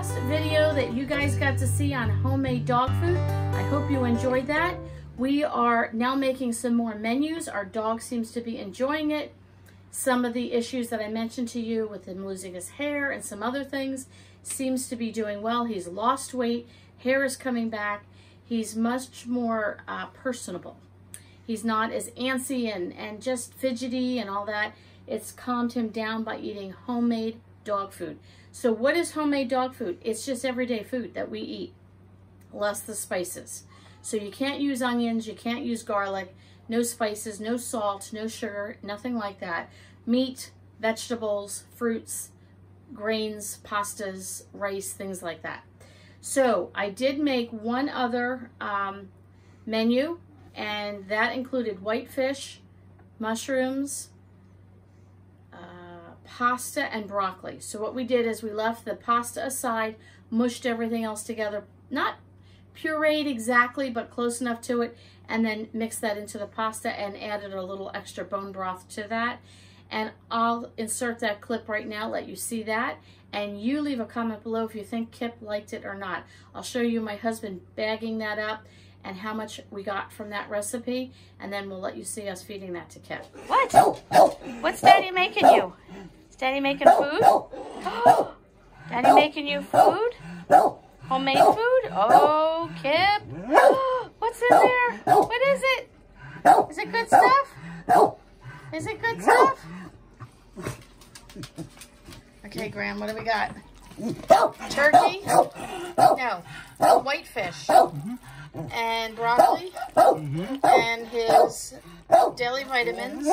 last video that you guys got to see on homemade dog food. I hope you enjoyed that. We are now making some more menus. Our dog seems to be enjoying it. Some of the issues that I mentioned to you with him losing his hair and some other things seems to be doing well. He's lost weight, hair is coming back. He's much more personable. He's not as antsy and just fidgety and all that. It's calmed him down by eating homemade dog food. So what is homemade dog food? It's just everyday food that we eat, less the spices. So you can't use onions, you can't use garlic, no spices, no salt, no sugar, nothing like that. Meat, vegetables, fruits, grains, pastas, rice, things like that. So I did make one other menu, and that included whitefish, mushrooms, pasta, and broccoli. So what we did is we left the pasta aside, mushed everything else together, not pureed exactly, but close enough to it, and then mixed that into the pasta and added a little extra bone broth to that. And I'll insert that clip right now, let you see that. And you leave a comment below if you think Kip liked it or not. I'll show you my husband bagging that up and how much we got from that recipe, and then we'll let you see us feeding that to Kip. What? What's Daddy making you? Is Daddy making food? Oh, Daddy making you food? Homemade food? Oh, Kip. What's in there? What is it? Is it good stuff? Is it good stuff? Okay, Graham, what do we got? Turkey? No. Whitefish. And broccoli. And his daily vitamins.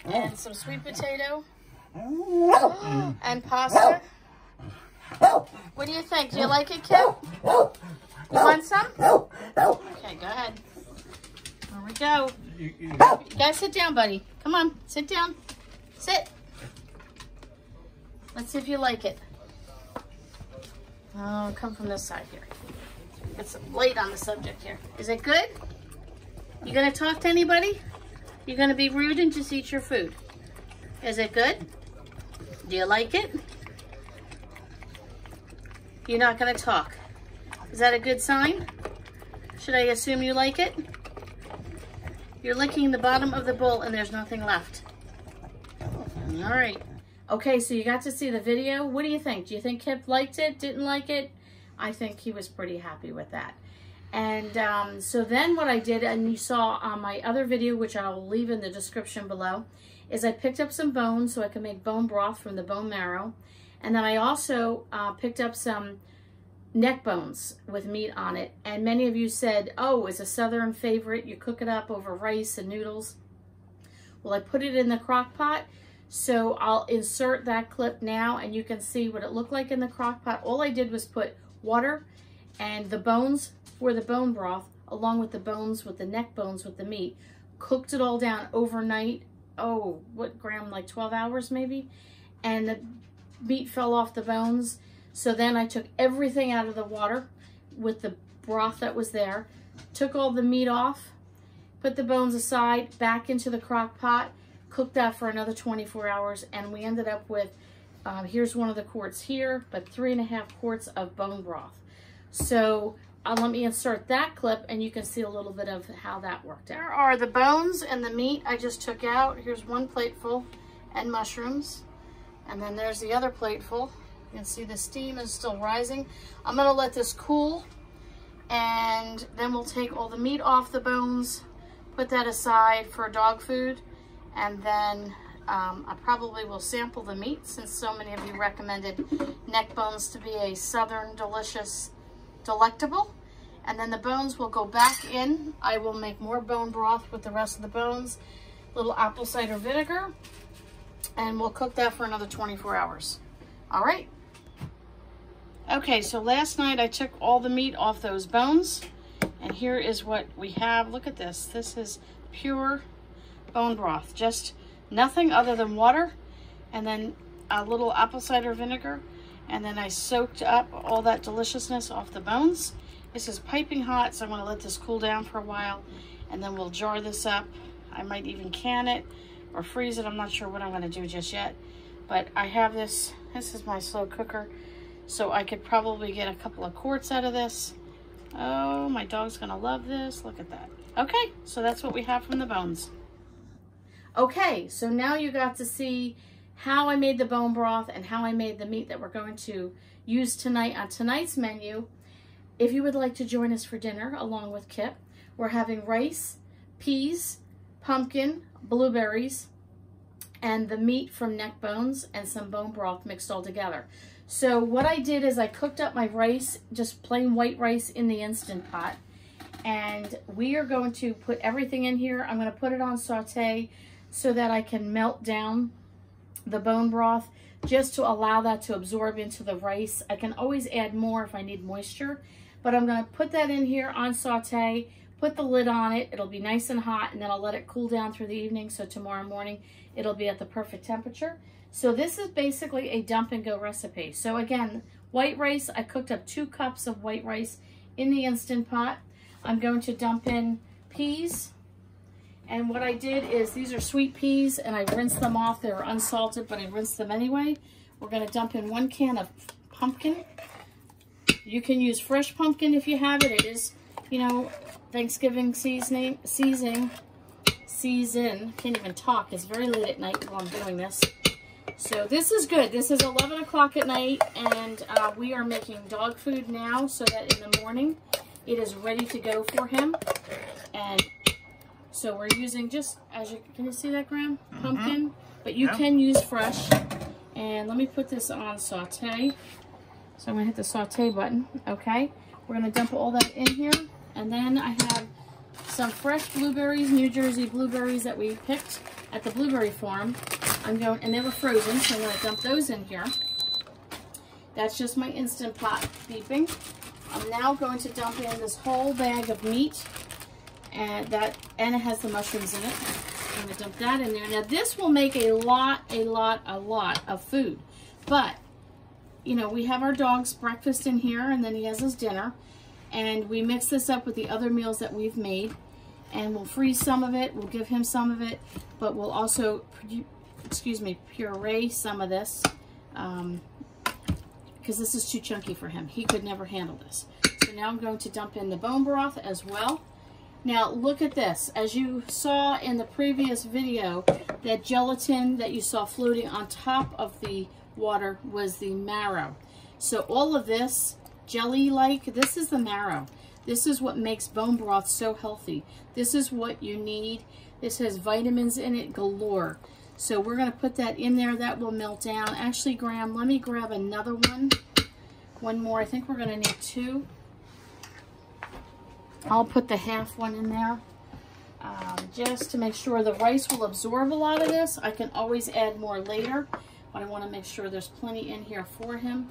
And some sweet potato. And pasta. What do you think? Do you like it, Kip? You want some? Okay, go ahead. Here we go. You gotta sit down, buddy. Come on, sit down. Sit. Let's see if you like it. Oh, come from this side here. Get some light on the subject here. Is it good? You gonna talk to anybody? You gonna be rude and just eat your food? Is it good? Do you like it? You're not gonna talk. Is that a good sign? Should I assume you like it? You're licking the bottom of the bowl and there's nothing left. All right. Okay, so you got to see the video. What do you think? Do you think Kip liked it, didn't like it? I think he was pretty happy with that. And so then what I did, and you saw on my other video, which I will leave in the description below, is I picked up some bones so I can make bone broth from the bone marrow. And then I also picked up some neck bones with meat on it. And many of you said, oh, it's a Southern favorite. You cook it up over rice and noodles. Well, I put it in the crock pot. So I'll insert that clip now and you can see what it looked like in the crock pot. All I did was put water and the bones for the bone broth, along with the bones, with the neck bones, with the meat. Cooked it all down overnight. Oh, what, Graham, like 12 hours maybe? And the meat fell off the bones. So then I took everything out of the water with the broth that was there, took all the meat off, put the bones aside, back into the crock pot, cooked that for another 24 hours, and we ended up with, here's one of the quarts here, but 3.5 quarts of bone broth. So let me insert that clip and you can see a little bit of how that worked out. There are the bones and the meat I just took out. Here's one plateful, and mushrooms. And then there's the other plateful. You can see the steam is still rising. I'm gonna let this cool, and then we'll take all the meat off the bones, put that aside for dog food, and then I probably will sample the meat since so many of you recommended neck bones to be a Southern delicious delectable. And then the bones will go back in. I will make more bone broth with the rest of the bones, little apple cider vinegar, and we'll cook that for another 24 hours. All right. Okay, so last night I took all the meat off those bones, and here is what we have. Look at this. This is pure bone broth, just nothing other than water, and then a little apple cider vinegar, and then I soaked up all that deliciousness off the bones. This is piping hot, so I'm going to let this cool down for a while, and then we'll jar this up. I might even can it or freeze it. I'm not sure what I'm going to do just yet, but I have this. This is my slow cooker. So I could probably get a couple of quarts out of this. Oh, my dog's gonna love this. Look at that. Okay, so that's what we have from the bones. Okay, so now you got to see how I made the bone broth and how I made the meat that we're going to use tonight on tonight's menu. If you would like to join us for dinner along with Kip, we're having rice, peas, pumpkin, blueberries, and the meat from neck bones and some bone broth mixed all together. So what I did is I cooked up my rice, just plain white rice in the Instant Pot. And we are going to put everything in here. I'm going to put it on saute so that I can melt down the bone broth just to allow that to absorb into the rice. I can always add more if I need moisture, but I'm going to put that in here on saute, put the lid on it. It'll be nice and hot, and then I'll let it cool down through the evening, so tomorrow morning it'll be at the perfect temperature. So this is basically a dump and go recipe. So again, white rice, I cooked up 2 cups of white rice in the Instant Pot. I'm going to dump in peas. And what I did is, these are sweet peas, and I rinsed them off. They were unsalted, but I rinsed them anyway. We're going to dump in 1 can of pumpkin. You can use fresh pumpkin if you have it. It is, you know, Thanksgiving season. Can't even talk. It's very late at night while I'm doing this. So this is good. This is 11 o'clock at night, and we are making dog food now so that in the morning it is ready to go for him. And so we're using just, can you see that, Graham? Pumpkin, but you can use fresh. And let me put this on saute. So I'm gonna hit the saute button, okay? We're gonna dump all that in here. And then I have some fresh blueberries, New Jersey blueberries that we picked at the blueberry farm. And they were frozen, so I'm gonna dump those in here. That's just my Instant Pot beeping. I'm now going to dump in this whole bag of meat, and it has the mushrooms in it. I'm gonna dump that in there. Now this will make a lot of food, but you know, we have our dog's breakfast in here, and then he has his dinner, and we mix this up with the other meals that we've made, and we'll freeze some of it, we'll give him some of it, but we'll also puree some of this, because this is too chunky for him. He could never handle this. So now I'm going to dump in the bone broth as well. Now look at this. As you saw in the previous video, that gelatin that you saw floating on top of the water was the marrow. So all of this jelly-like, this is the marrow. This is what makes bone broth so healthy. This is what you need. This has vitamins in it galore. So we're going to put that in there. That will melt down. Actually, Graham, let me grab another one. One more. I think we're going to need 2. I'll put the half one in there. Just to make sure the rice will absorb a lot of this. I can always add more later, but I want to make sure there's plenty in here for him.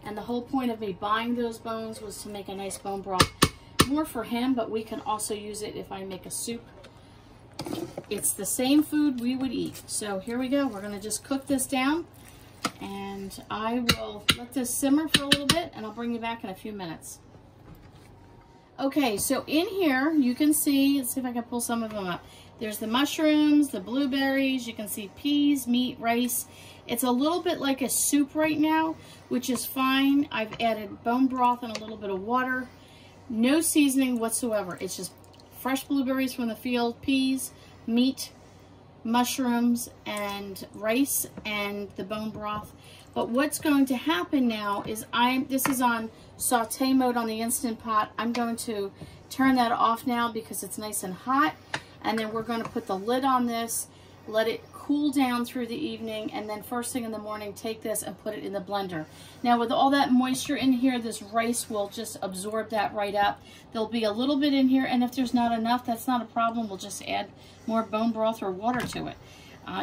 And the whole point of me buying those bones was to make a nice bone broth. More for him, but we can also use it if I make a soup. It's the same food we would eat. So here we go. We're going to just cook this down, and I will let this simmer for a little bit, and I'll bring you back in a few minutes. Okay, so in here you can see, let's see if I can pull some of them up. There's the mushrooms, the blueberries, you can see peas, meat, rice. It's a little bit like a soup right now, which is fine. I've added bone broth and a little bit of water. No seasoning whatsoever. It's just fresh blueberries from the field, peas, meat, mushrooms, and rice, and the bone broth. But what's going to happen now is this is on saute mode on the Instant Pot. I'm going to turn that off now because it's nice and hot. And then we're going to put the lid on this, let it cool down through the evening, and then first thing in the morning, take this and put it in the blender. Now with all that moisture in here, this rice will just absorb that right up. There'll be a little bit in here, and if there's not enough, that's not a problem. We'll just add more bone broth or water to it.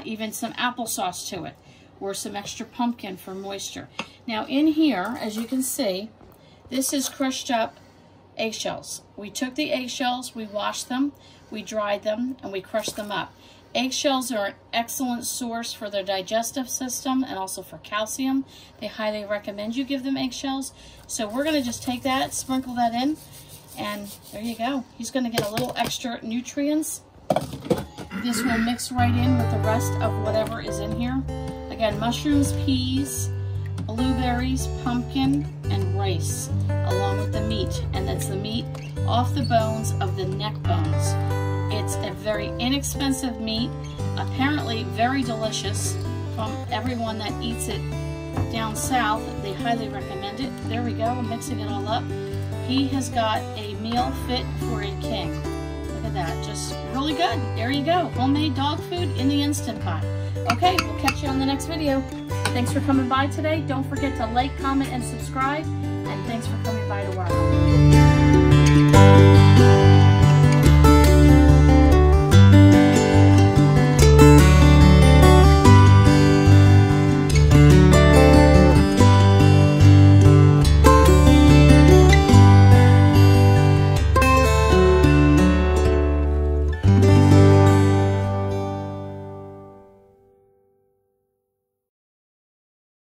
Even some applesauce to it, or some extra pumpkin for moisture. Now in here, as you can see, this is crushed up eggshells. We took the eggshells, we washed them, we dried them, and we crushed them up. Eggshells are an excellent source for their digestive system and also for calcium. They highly recommend you give them eggshells. So we're going to just take that, sprinkle that in, and there you go. He's going to get a little extra nutrients. This will mix right in with the rest of whatever is in here. Again, mushrooms, peas, blueberries, pumpkin, and rice, along with the meat. And that's the meat off the bones of the neck bones. It's a very inexpensive meat, apparently very delicious. From everyone that eats it down south, they highly recommend it. There we go, I'm mixing it all up. He has got a meal fit for a king. Look at that, just really good. There you go, homemade dog food in the Instant Pot. Okay, we'll catch you on the next video. Thanks for coming by today. Don't forget to like, comment, and subscribe. And thanks for coming by to our home.